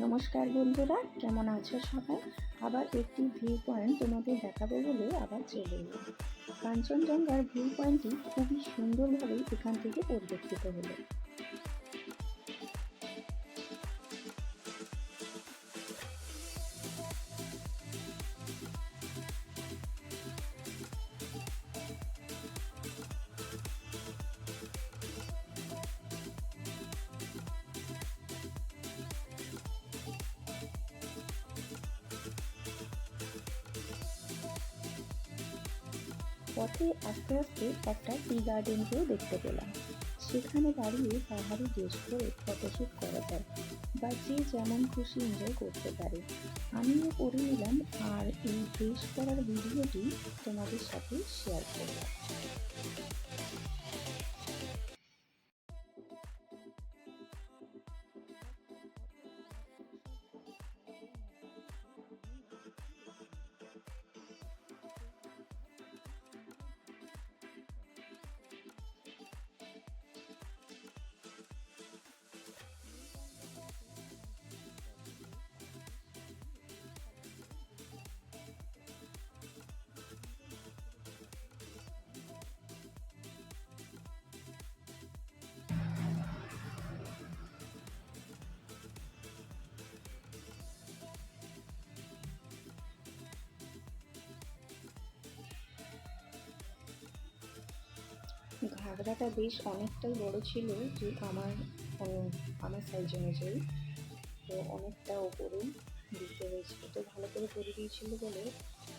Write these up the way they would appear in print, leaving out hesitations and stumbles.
নমস্কার বন্ধুরা, কেমন আছো সবাই? আবার একটি ভিউ পয়েন্ট তোমাদের দেখাবো বলে আবার চলে এলাম। কাঞ্চনজঙ্ঘার ভিউ পয়েন্টটি খুবই সুন্দরভাবে এখান থেকে পরিলক্ষিত হলো। পথে আস্তে আস্তে একটা টি গার্ডেনকেও দেখতে পেলাম। সেখানে দাঁড়িয়ে পাহাড়ি ড্রেস করে ফটোশ্যুট করা যায় বা যে যেমন খুশি এনজয় করতে পারে। আমিও করে নিলাম আর এই ড্রেস করার ভিডিওটি তোমাদের সাথে শেয়ার করলাম। ঘাগরাটা বেশ অনেকটাই বড় ছিল, যে আমার সাইজ অনুযায়ী। তো অনেকটা ওপরেই দিতে হয়েছিল, তো ভালো করে করে দিয়েছিল বলে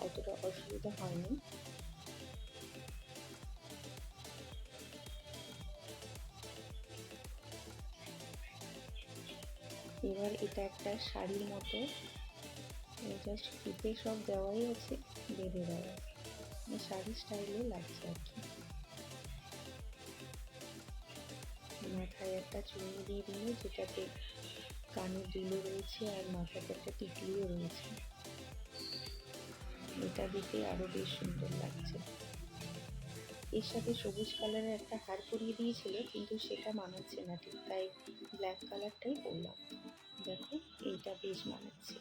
অতটা অসুবিধা হয়নি। এবার এটা একটা শাড়ির মতো, জাস্ট ফিতে সব দেওয়াই আছে, বেঁধে দেওয়া, শাড়ি স্টাইলে লাগছে আর কি। মাথায় একটা চুড়ি দিয়ে দিল, যেটাতে কানের দুলও রয়েছে আর মাথাতে একটা টিকলিও রয়েছে। এটা দিতে আরো বেশ সুন্দর লাগছে। এর সাথে সবুজ কালারের একটা হার পরিয়ে দিয়েছিল, কিন্তু সেটা মানাচ্ছে না ঠিক, তাই ব্ল্যাক কালারটাই পরলাম। দেখো, এইটা বেশ মানাচ্ছে।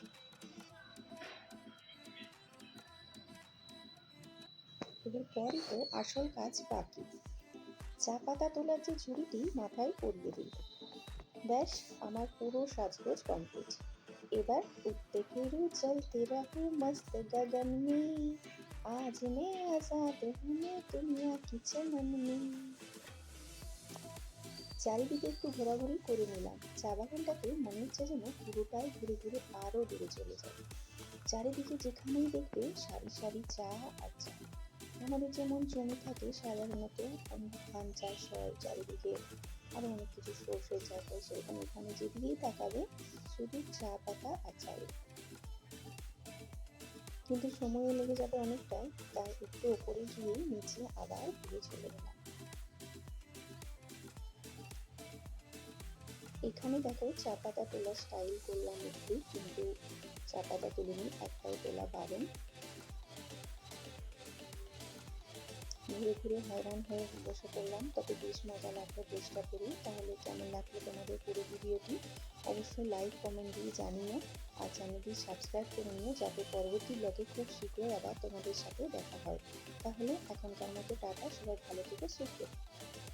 এবার পরই তো আসল কাজ বাকি। চা পাতা তোলার যে ঝুড়িটি মাথায় পরিয়ে দিল, ব্যাস আমার পুরো সাজগোজ কমপ্লিট। এবার উঠতে ফিরু চলতে রাহু মস্ত গগন মে, আজ মে আজাদ হুঁ দুনিয়া কি চমন মে। চারিদিকে একটু ঘোরাঘুরি করে নিলাম। চা বাগানটাতে মনে হচ্ছে যেন পুরোটাই ঘুরে ঘুরে আরো দূরে চলে যায়। চারিদিকে যেখানেই দেখবে সারি সারি চা আর চা। আমাদের যেমন জমি থাকে সাধারণত, ধান চাষ হয় চারিদিকে, আরো অনেক কিছু সর্ষে চাষ হয়, সেরকম এখানে যেদিকেই তাকাবে শুধু চা পাতা আর চায়ের। কিন্তু সময়ও লেগে যাবে অনেকটাই, তাই একটু ওপরে গিয়ে নিচে আবার ঘুরে চলে গেলাম। এখানে দেখো চা পাতা তোলার স্টাইল করলাম একটু, কিন্তু চা পাতা তুলিনি, একটাও তোলা বারণ। ঘুরে ঘুরে হয়রান হয়ে বসে পড়লাম, তবে বেশ মজা লাগলো চেষ্টা করি। তাহলে কেমন লাগলো তোমাদের পুরো ভিডিওটি অবশ্যই লাইক কমেন্ট দিয়ে জানিও, আর চ্যানেলটি সাবস্ক্রাইব করে নিও, যাতে পরবর্তী ব্লগে খুব শীঘ্রই আবার তোমাদের সাথে দেখা হয়। তাহলে এখনকার মতো টাটা, সবাই ভালো থেকে সুস্থ।